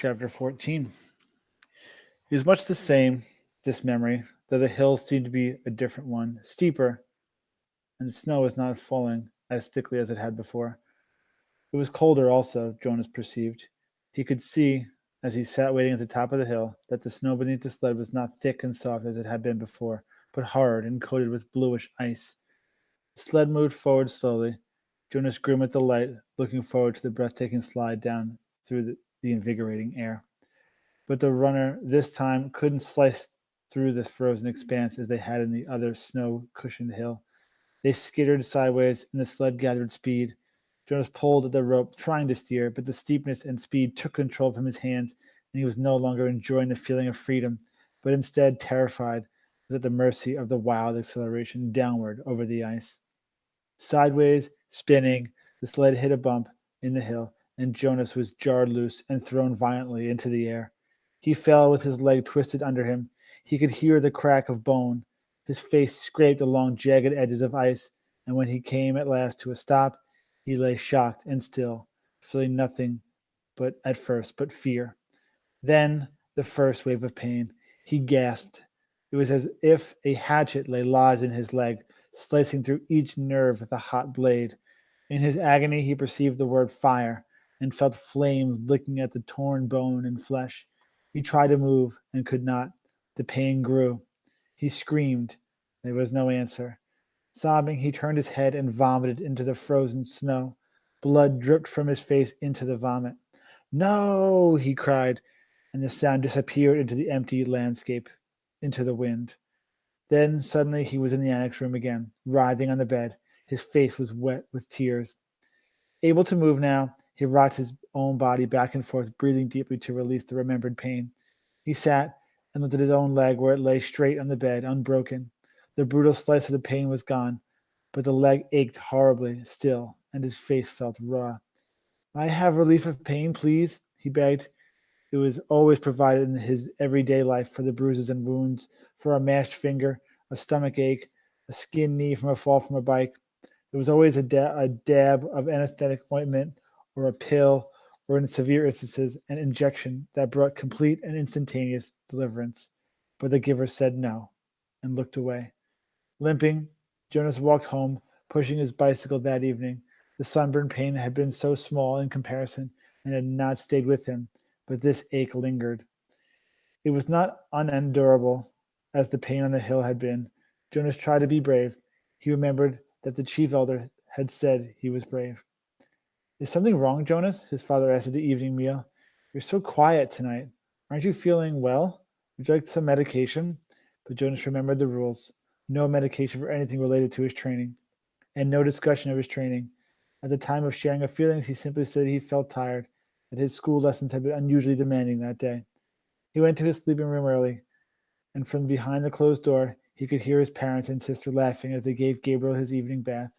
Chapter 14. It was much the same, this memory, though the hill seemed to be a different one, steeper, and the snow was not falling as thickly as it had before. It was colder also, Jonas perceived. He could see, as he sat waiting at the top of the hill, that the snow beneath the sled was not thick and soft as it had been before, but hard and coated with bluish ice. The sled moved forward slowly. Jonas grinned at the light, looking forward to the breathtaking slide down through the invigorating air. But the runner this time couldn't slice through the frozen expanse as they had in the other snow-cushioned hill. They skittered sideways, and the sled gathered speed. Jonas pulled at the rope, trying to steer, but the steepness and speed took control from his hands, and he was no longer enjoying the feeling of freedom, but instead terrified, was at the mercy of the wild acceleration downward over the ice. Sideways, spinning, the sled hit a bump in the hill, and Jonas was jarred loose and thrown violently into the air. He fell with his leg twisted under him. He could hear the crack of bone. His face scraped along jagged edges of ice, and when he came at last to a stop, he lay shocked and still, feeling nothing but at first but fear. Then the first wave of pain. He gasped. It was as if a hatchet lay lodged in his leg, slicing through each nerve with a hot blade. In his agony he perceived the word fire, and felt flames licking at the torn bone and flesh. He tried to move, and could not. The pain grew. He screamed. There was no answer. Sobbing, he turned his head and vomited into the frozen snow. Blood dripped from his face into the vomit. No, he cried, and the sound disappeared into the empty landscape, into the wind. Then suddenly he was in the annex room again, writhing on the bed. His face was wet with tears. Able to move now, he rocked his own body back and forth, breathing deeply to release the remembered pain. He sat and looked at his own leg where it lay straight on the bed, unbroken. The brutal slice of the pain was gone, but the leg ached horribly still, and his face felt raw. "May I have relief of pain, please?" he begged. It was always provided in his everyday life for the bruises and wounds, for a mashed finger, a stomach ache, a skinned knee from a fall from a bike. There was always a dab of anesthetic ointment, or a pill, or in severe instances, an injection that brought complete and instantaneous deliverance. But the giver said no, and looked away. Limping, Jonas walked home, pushing his bicycle that evening. The sunburn pain had been so small in comparison, and had not stayed with him, but this ache lingered. It was not unendurable, as the pain on the hill had been. Jonas tried to be brave. He remembered that the chief elder had said he was brave. "Is something wrong, Jonas?" his father asked at the evening meal. "You're so quiet tonight. Aren't you feeling well? Would you like some medication?" But Jonas remembered the rules. No medication for anything related to his training, and no discussion of his training. At the time of sharing of feelings, he simply said he felt tired, that his school lessons had been unusually demanding that day. He went to his sleeping room early, and from behind the closed door he could hear his parents and sister laughing as they gave Gabriel his evening bath.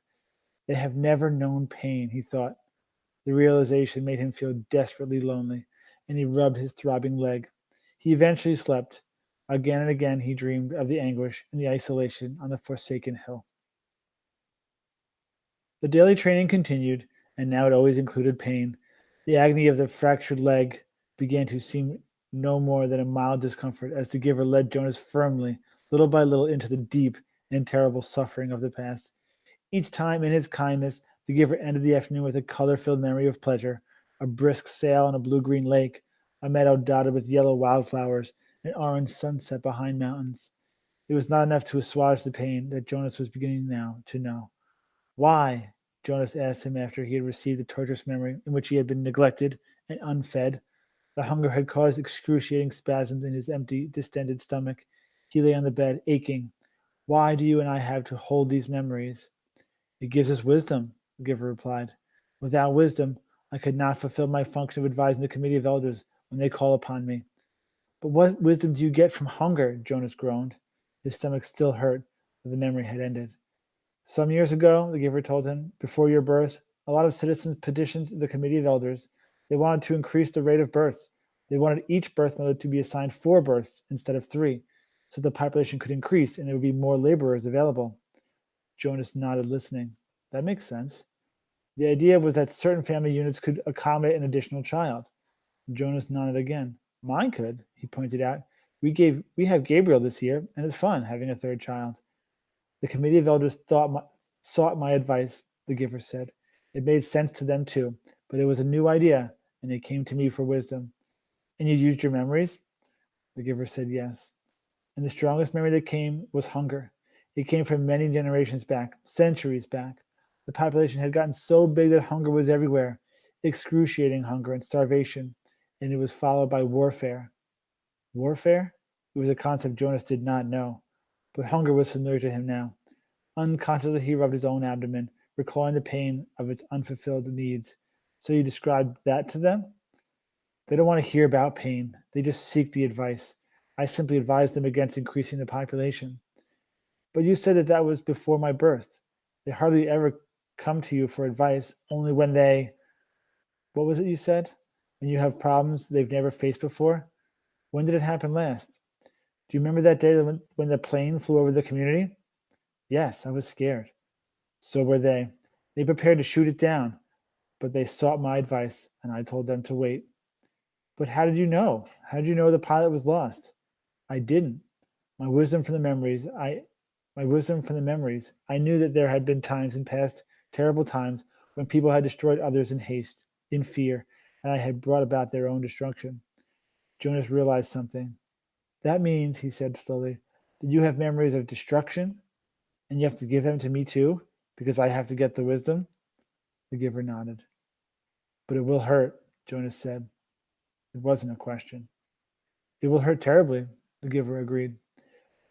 They have never known pain, he thought. The realization made him feel desperately lonely, and he rubbed his throbbing leg. He eventually slept. Again and again he dreamed of the anguish and the isolation on the forsaken hill. The daily training continued, and now it always included pain. The agony of the fractured leg began to seem no more than a mild discomfort as the giver led Jonas firmly, little by little, into the deep and terrible suffering of the past. Each time, in his kindness, the giver ended the afternoon with a color-filled memory of pleasure, a brisk sail on a blue-green lake, a meadow dotted with yellow wildflowers, an orange sunset behind mountains. It was not enough to assuage the pain that Jonas was beginning now to know. "Why?" Jonas asked him after he had received the torturous memory in which he had been neglected and unfed. The hunger had caused excruciating spasms in his empty, distended stomach. He lay on the bed, aching. "Why do you and I have to hold these memories?" "It gives us wisdom," the giver replied. "Without wisdom, I could not fulfill my function of advising the committee of elders when they call upon me." "But what wisdom do you get from hunger?" Jonas groaned. His stomach still hurt, but the memory had ended. "Some years ago," the giver told him, "before your birth, a lot of citizens petitioned the committee of elders. They wanted to increase the rate of births. They wanted each birth mother to be assigned 4 births instead of 3, so the population could increase and there would be more laborers available." Jonas nodded, listening. "That makes sense." The idea was that certain family units could accommodate an additional child. Jonas nodded again. Mine could, he pointed out. We have Gabriel this year, and it's fun having a third child. The committee of elders sought my advice, the giver said. It made sense to them too, but it was a new idea, and they came to me for wisdom. And you used your memories? The giver said yes. And the strongest memory that came was hunger. It came from many generations back, centuries back. The population had gotten so big that hunger was everywhere, excruciating hunger and starvation, and it was followed by warfare. Warfare? It was a concept Jonas did not know, but hunger was familiar to him now. Unconsciously, he rubbed his own abdomen, recalling the pain of its unfulfilled needs. So you described that to them? They don't want to hear about pain. They just seek the advice. I simply advised them against increasing the population. But you said that that was before my birth. They hardly ever come to you for advice, only when they, what was it you said? When you have problems they've never faced before? When did it happen last? Do you remember that day when the plane flew over the community? Yes, I was scared. So were they. They prepared to shoot it down, but they sought my advice, and I told them to wait. But how did you know? How did you know the pilot was lost? I didn't. My wisdom from the memories, I my wisdom from the memories. I knew that there had been times in past terrible times when people had destroyed others in haste, in fear, and I had brought about their own destruction. Jonas realized something. That means, he said slowly, that you have memories of destruction, and you have to give them to me too, because I have to get the wisdom? The giver nodded. But it will hurt, Jonas said. It wasn't a question. It will hurt terribly, the giver agreed.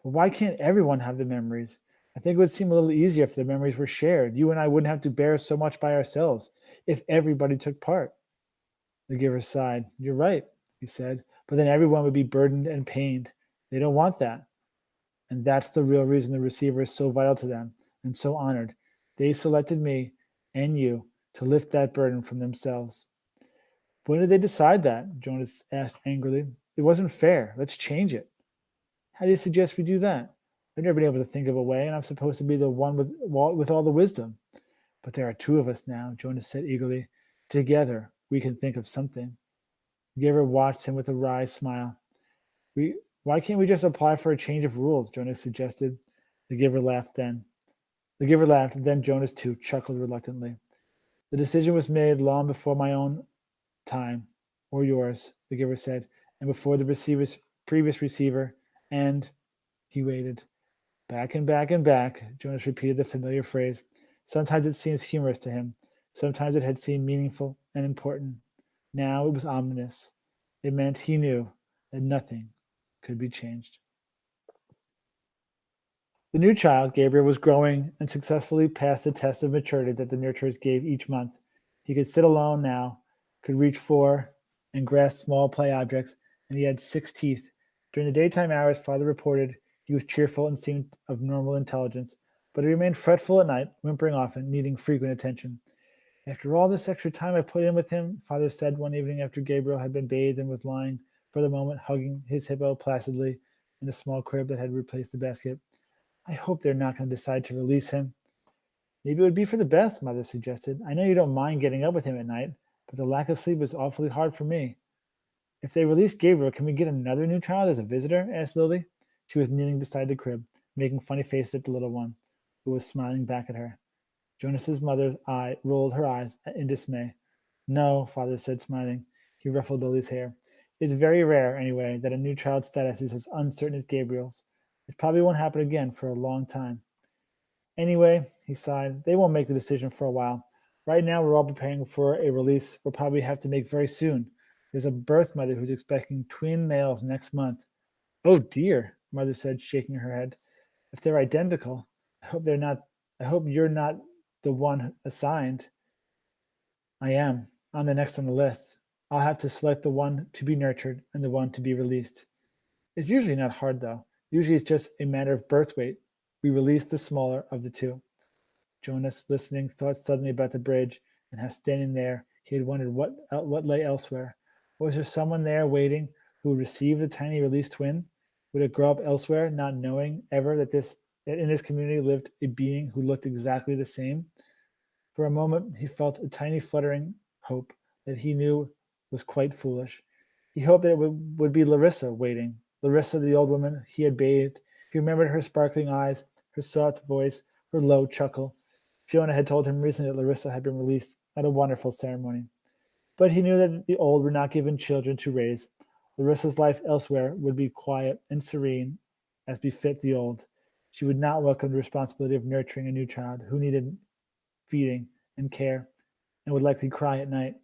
But why can't everyone have the memories? I think it would seem a little easier if the memories were shared. You and I wouldn't have to bear so much by ourselves if everybody took part. The giver sighed. You're right, he said, but then everyone would be burdened and pained. They don't want that. And that's the real reason the receiver is so vital to them and so honored. They selected me and you to lift that burden from themselves. When did they decide that? Jonas asked angrily. It wasn't fair. Let's change it. How do you suggest we do that? I've never been able to think of a way, and I'm supposed to be the one with all the wisdom. But there are two of us now, Jonas said eagerly. Together, we can think of something. Giver watched him with a wry smile. Why can't we just apply for a change of rules? Jonas suggested. The giver laughed then. The giver laughed, and then Jonas too chuckled reluctantly. The decision was made long before my own time, or yours, the giver said, and before the receiver's previous receiver, and he waited. Back and back and back, Jonas repeated the familiar phrase. Sometimes it seems humorous to him. Sometimes it had seemed meaningful and important. Now it was ominous. It meant he knew that nothing could be changed. The new child, Gabriel, was growing and successfully passed the test of maturity that the nurturers gave each month. He could sit alone now, could reach for and grasp small play objects, and he had 6 teeth. During the daytime hours, father reported he was cheerful and seemed of normal intelligence, but he remained fretful at night, whimpering often, needing frequent attention. After all this extra time I put in with him, father said one evening after Gabriel had been bathed and was lying for the moment hugging his hippo placidly in a small crib that had replaced the basket, I hope they're not going to decide to release him. Maybe it would be for the best, mother suggested. I know you don't mind getting up with him at night, but the lack of sleep is awfully hard for me. If they release Gabriel, can we get another new child as a visitor? Asked Lily. She was kneeling beside the crib, making funny faces at the little one, who was smiling back at her. Jonas's mother's eye rolled her eyes in dismay. No, father said, smiling. He ruffled Lily's hair. It's very rare, anyway, that a new child's status is as uncertain as Gabriel's. It probably won't happen again for a long time. Anyway, he sighed, they won't make the decision for a while. Right now, we're all preparing for a release we'll probably have to make very soon. There's a birth mother who's expecting twin males next month. Oh dear, mother said, shaking her head. If they're identical, I hope you're not the one assigned. I am. I'm the next on the list. I'll have to select the one to be nurtured and the one to be released. It's usually not hard, though. Usually it's just a matter of birth weight. We release the smaller of the two. Jonas, listening, thought suddenly about the bridge and how standing there he had wondered what lay elsewhere. Was there someone there waiting who would receive the tiny released twin? Would it grow up elsewhere, not knowing ever that in this community lived a being who looked exactly the same? For a moment he felt a tiny fluttering hope that he knew was quite foolish. He hoped that it would be Larissa waiting, Larissa, the old woman he had bathed. He remembered her sparkling eyes, her soft voice, her low chuckle. Fiona had told him recently that Larissa had been released at a wonderful ceremony. But he knew that the old were not given children to raise. Larissa's life elsewhere would be quiet and serene, as befit the old. She would not welcome the responsibility of nurturing a new child who needed feeding and care, and would likely cry at night.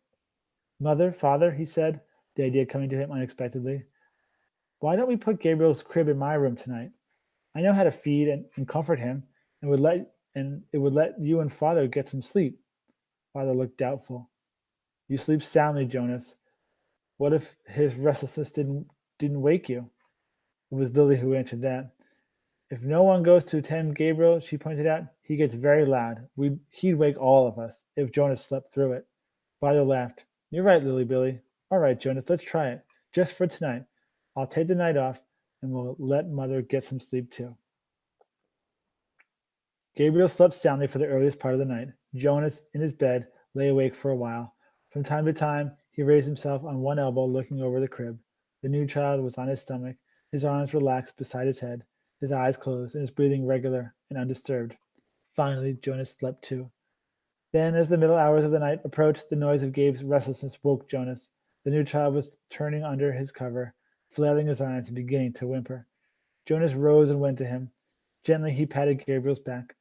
Mother, father, he said, the idea coming to him unexpectedly. Why don't we put Gabriel's crib in my room tonight? I know how to feed and comfort him, and it would let you and father get some sleep. Father looked doubtful. You sleep soundly, Jonas. What if his restlessness didn't wake you? It was Lily who answered that. If no one goes to attend Gabriel, she pointed out, he gets very loud. He'd wake all of us if Jonas slept through it. Father laughed. You're right, Lily Billy. All right, Jonas, let's try it. Just for tonight. I'll take the night off, and we'll let Mother get some sleep too. Gabriel slept soundly for the earliest part of the night. Jonas, in his bed, lay awake for a while. From time to time, he raised himself on one elbow, looking over the crib. The new child was on his stomach, his arms relaxed beside his head, his eyes closed, and his breathing regular and undisturbed. Finally, Jonas slept too. Then, as the middle hours of the night approached, the noise of Gabe's restlessness woke Jonas. The new child was turning under his cover, flailing his arms and beginning to whimper. Jonas rose and went to him. Gently, he patted Gabriel's back.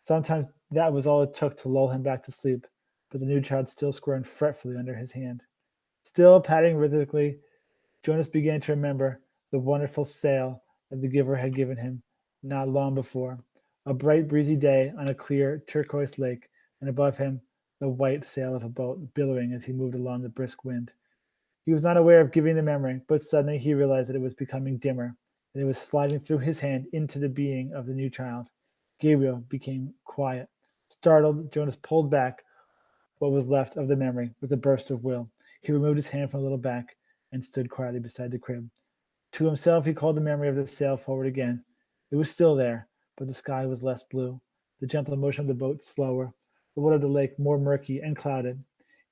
Sometimes that was all it took to lull him back to sleep, but the new child still squirmed fretfully under his hand. Still patting rhythmically, Jonas began to remember the wonderful sail that the giver had given him not long before. A bright, breezy day on a clear, turquoise lake, and above him the white sail of a boat billowing as he moved along the brisk wind. He was not aware of giving the memory, but suddenly he realized that it was becoming dimmer, and it was sliding through his hand into the being of the new child. Gabriel became quiet. Startled, Jonas pulled back what was left of the memory with a burst of will. He removed his hand from a little back and stood quietly beside the crib. To himself, he called the memory of the sail forward again. It was still there, but the sky was less blue, the gentle motion of the boat slower, the water of the lake more murky and clouded.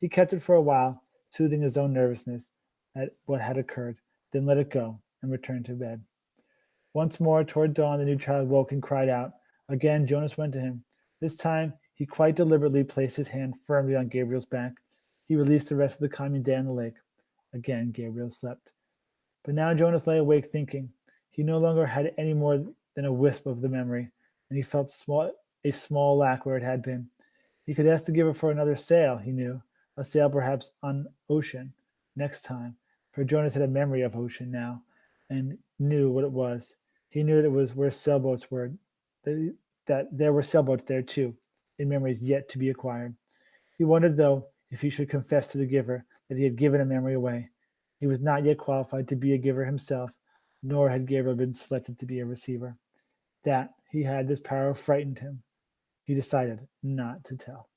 He kept it for a while, soothing his own nervousness at what had occurred, then let it go and returned to bed. Once more, toward dawn, the new child woke and cried out. Again, Jonas went to him. This time, he quite deliberately placed his hand firmly on Gabriel's back. He released the rest of the calming day on the lake. Again, Gabriel slept. But now Jonas lay awake thinking. He no longer had any more than a wisp of the memory, and he felt a small lack where it had been. He could ask the giver for another sail, he knew, a sail perhaps on ocean, next time, for Jonas had a memory of ocean now, and knew what it was. He knew that it was where sailboats were, that there were sailboats there too, in memories yet to be acquired. He wondered, though, if he should confess to the giver that he had given a memory away. He was not yet qualified to be a giver himself, nor had Gabriel been selected to be a receiver. That he had this power frightened him. He decided not to tell.